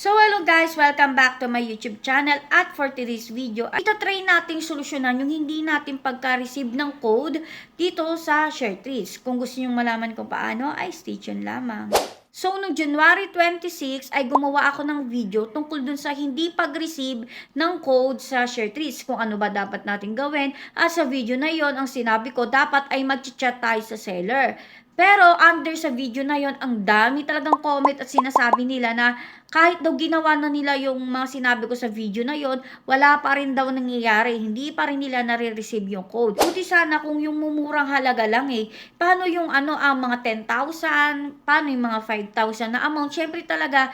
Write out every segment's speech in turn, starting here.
So hello guys, welcome back to my YouTube channel at for today's video, itatry nating solusyonan yung hindi natin pagka-receive ng code dito sa ShareTrees. Kung gusto nyo malaman kung paano ay stay tuned lamang. So noong January 26 ay gumawa ako ng video tungkol dun sa hindi pag-receive ng code sa ShareTrees. Kung ano ba dapat natin gawin at sa video na yon ang sinabi ko dapat ay mag-chat tayo sa seller. Pero under sa video na yon ang dami talagang comment at sinasabi nila na kahit daw ginawa na nila yung mga sinabi ko sa video na yon, wala pa rin daw nangyayari. Hindi pa rin nila nare-receive yung code. Buti sana kung yung mumurang halaga lang eh. Paano yung ang mga 10,000? Paano yung mga 5,000 na amount? Syempre talaga,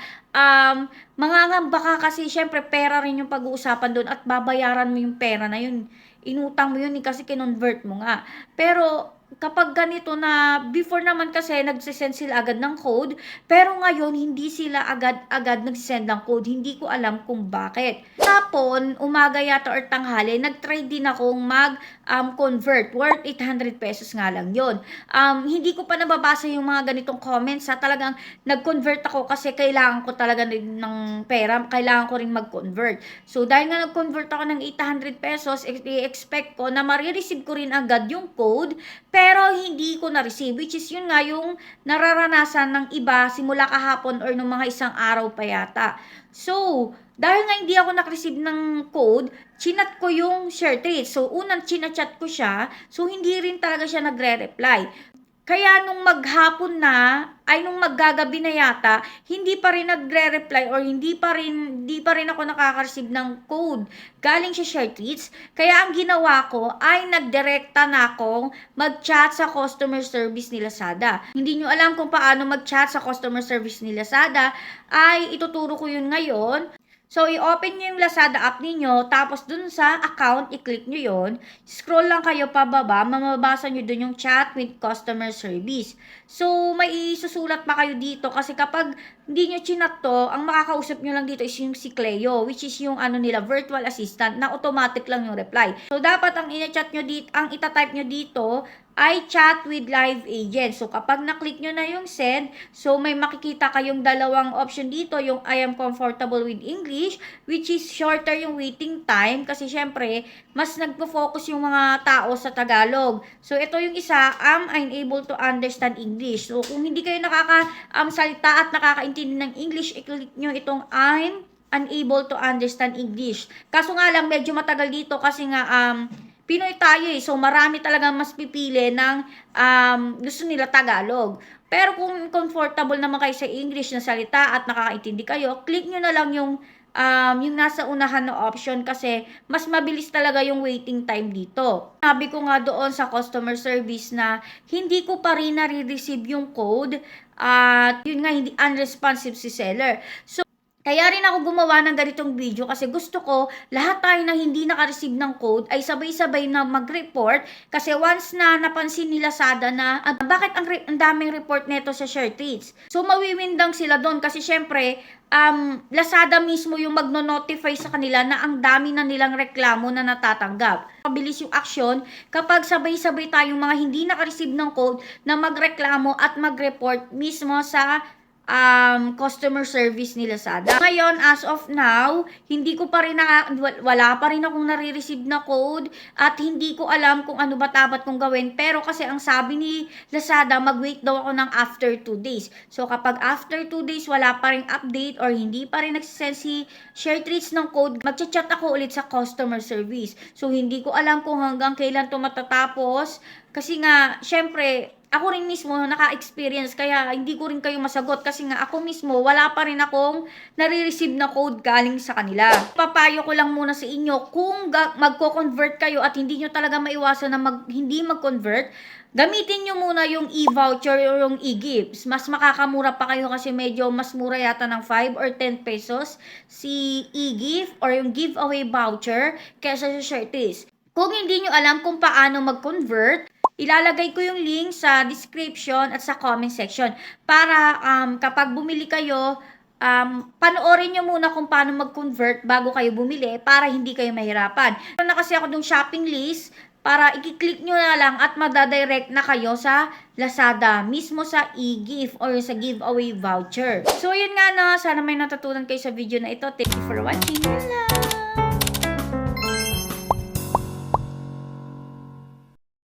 mangangamba ka kasi syempre pera rin yung pag-uusapan doon at babayaran mo yung pera na yun. Inutang mo yun kasi kinonvert mo nga. Pero kapag ganito na, before naman kasi nagsisend sila agad ng code, pero ngayon hindi sila agad-agad nagsisend ng code. Hindi ko alam kung bakit. Tapon, umaga yata or tanghali, nagtry din akong mag-convert. Worth 800 pesos nga lang yon. Hindi ko pa nababasa yung mga ganitong comments. Talagang nag-convert ako kasi kailangan ko talaga ng pera. Kailangan ko rin mag-convert. So, dahil nga nag-convert ako ng 800 pesos, i-expect ko na marireceive ko rin agad yung code, pero hindi ko na-receive, which is yun nga yung nararanasan ng iba simula kahapon or nung mga isang araw pa yata. So, dahil nga hindi ako nak-receive ng code, chinat ko yung ShareTrees. So, unang chinachat ko siya, so hindi rin talaga siya nagre-reply. Kaya nung maghapon na, ay nung maggagabi na yata, hindi pa rin nagre-reply or hindi pa rin ako nakaka-receive ng code galing sa ShareTrees. Kaya ang ginawa ko ay nagdirekta na akong mag-chat sa customer service ni Lazada. Hindi nyo alam kung paano mag-chat sa customer service ni Lazada, ay ituturo ko yun ngayon. So, i-open nyo yung Lazada app ninyo, tapos dun sa account, i-click nyo yon. Scroll lang kayo pababa, mamabasa nyo dun yung chat with customer service. So, may isusulat pa kayo dito kasi kapag hindi nyo chinat to, ang makakausap nyo lang dito is yung si Cleo, which is yung nila, virtual assistant, na automatic lang yung reply. So, dapat ang ina-chat nyo dito, ang itatype nyo dito, ay chat with live agent. So, kapag na-click nyo na yung send, so may makikita kayong dalawang option dito, yung I am comfortable with English, which is shorter yung waiting time, kasi syempre, mas nagpo-focus yung mga tao sa Tagalog. So, ito yung isa, am unable to understand English. So, kung hindi kayo salita at nakakaintindi ng English, i-click nyo itong I'm unable to understand English. Kaso nga lang, medyo matagal dito kasi nga, Pinoy tayo eh. So, marami talagang mas pipili ng gusto nila Tagalog. Pero kung comfortable naman kayo sa English na salita at nakakaintindi kayo, click nyo na lang yung nasa unahan na option kasi mas mabilis talaga yung waiting time dito. Sabi ko nga doon sa customer service na hindi ko pa rin nare-receive yung code at yun nga, hindi unresponsive si seller. So, kaya rin ako gumawa ng ganitong video kasi gusto ko lahat tayo na hindi naka-receive ng code ay sabay-sabay na mag-report kasi once na napansin ni Lazada na bakit ang daming report neto sa ShareTrees. So mawiwindang sila doon kasi syempre Lazada mismo yung magno-notify sa kanila na ang dami na nilang reklamo na natatanggap. Mabilis yung aksyon kapag sabay-sabay tayong mga hindi naka-receive ng code na magreklamo at mag-report mismo sa customer service ni Lazada. Ngayon, as of now, hindi ko pa rin wala pa rin akong nare-receive na code at hindi ko alam kung ano ba dapat kong gawin. Pero kasi ang sabi ni Lazada, mag-wait daw ako ng after 2 days. So, kapag after 2 days, wala pa rin update or hindi pa rin nagsisend si ShareTrees ng code, magchat-chat ako ulit sa customer service. So, hindi ko alam kung hanggang kailan to matatapos. Kasi nga, syempre, ako rin mismo naka-experience kaya hindi ko rin kayo masagot kasi nga ako mismo wala pa rin akong nare-receive na code galing sa kanila. Papayo ko lang muna sa inyo kung magko-convert kayo at hindi nyo talaga maiwasan na hindi mag-convert, gamitin nyo muna yung e-voucher o yung e-gifts. Mas makakamura pa kayo kasi medyo mas mura yata ng 5 or 10 pesos si e-gift or yung giveaway voucher kaysa sa ShareTrees. Kung hindi nyo alam kung paano mag-convert, ilalagay ko yung link sa description at sa comment section para kapag bumili kayo, panoorin nyo muna kung paano mag-convert bago kayo bumili para hindi kayo mahirapan. Meron na kasi ako dong shopping list para i-click nyo na lang at madadirect na kayo sa Lazada, mismo sa e-gift or sa giveaway voucher. So, yun nga na, sana may natutunan kayo sa video na ito. Thank you for watching. Hello!